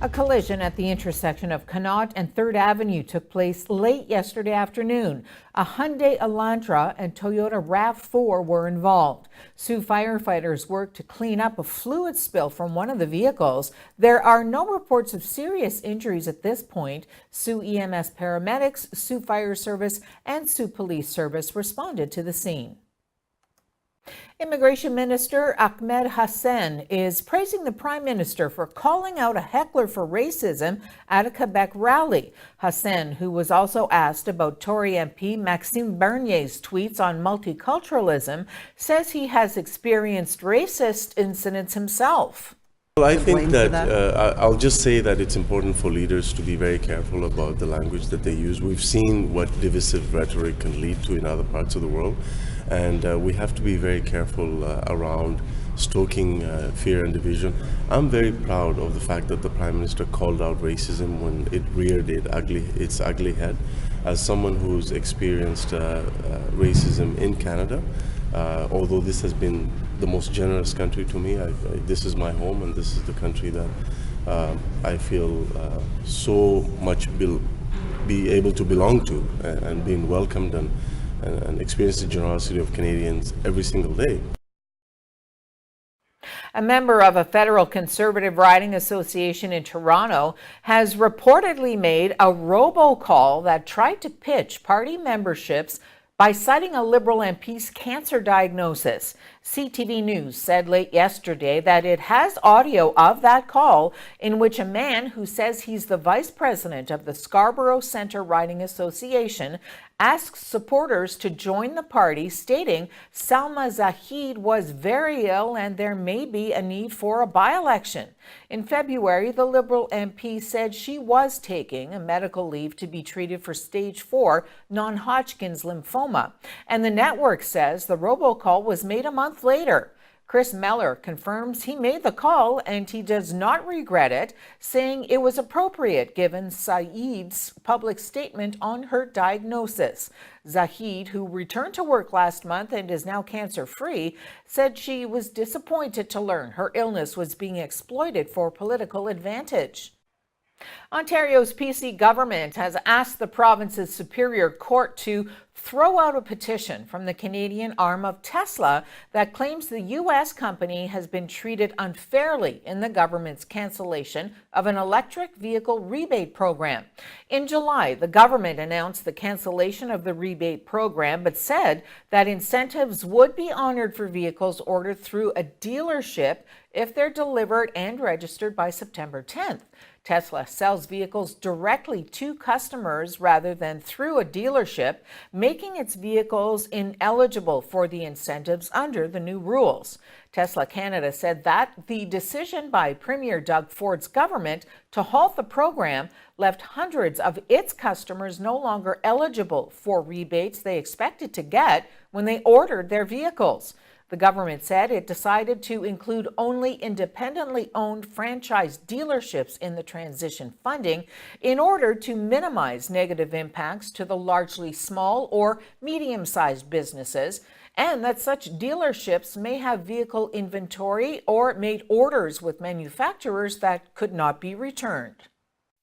A collision at the intersection of Connaught and 3rd Avenue took place late yesterday afternoon. A Hyundai Elantra and Toyota RAV4 were involved. Sioux firefighters worked to clean up a fluid spill from one of the vehicles. There are no reports of serious injuries at this point. Sioux EMS paramedics, Sioux Fire Service, and Sioux Police Service responded to the scene. Immigration Minister Ahmed Hassan is praising the Prime Minister for calling out a heckler for racism at a Quebec rally. Hassan, who was also asked about Tory MP Maxime Bernier's tweets on multiculturalism, says he has experienced racist incidents himself. Well, I think that I'll just say that it's important for leaders to be very careful about the language that they use. We've seen what divisive rhetoric can lead to in other parts of the world, and we have to be very careful around stoking fear and division. I'm very proud of the fact that the Prime Minister called out racism when it reared its ugly head. As someone who's experienced racism in Canada, although this has been the most generous country to me, this is my home and this is the country that I feel so much be able to belong to and being welcomed and experience the generosity of Canadians every single day. A member of a federal Conservative riding association in Toronto has reportedly made a robocall that tried to pitch party memberships by citing a Liberal MP's cancer diagnosis. CTV News said late yesterday that it has audio of that call in which a man who says he's the vice president of the Scarborough Centre Riding Association asks supporters to join the party, stating Salma Zahid was very ill and there may be a need for a by-election. In February, the Liberal MP said she was taking a medical leave to be treated for stage 4 non-Hodgkin's lymphoma, and the network says the robocall was made a month later. Chris Meller confirms he made the call and he does not regret it, saying it was appropriate given Saeed's public statement on her diagnosis. Zahid, who returned to work last month and is now cancer-free, said she was disappointed to learn her illness was being exploited for political advantage. Ontario's PC government has asked the province's Superior Court to throw out a petition from the Canadian arm of Tesla that claims the U.S. company has been treated unfairly in the government's cancellation of an electric vehicle rebate program. In July, the government announced the cancellation of the rebate program, but said that incentives would be honored for vehicles ordered through a dealership if they're delivered and registered by September 10th. Tesla sells vehicles directly to customers rather than through a dealership, making its vehicles ineligible for the incentives under the new rules. Tesla Canada said that the decision by Premier Doug Ford's government to halt the program left hundreds of its customers no longer eligible for rebates they expected to get when they ordered their vehicles. The government said it decided to include only independently owned franchise dealerships in the transition funding in order to minimize negative impacts to the largely small or medium-sized businesses, and that such dealerships may have vehicle inventory or made orders with manufacturers that could not be returned.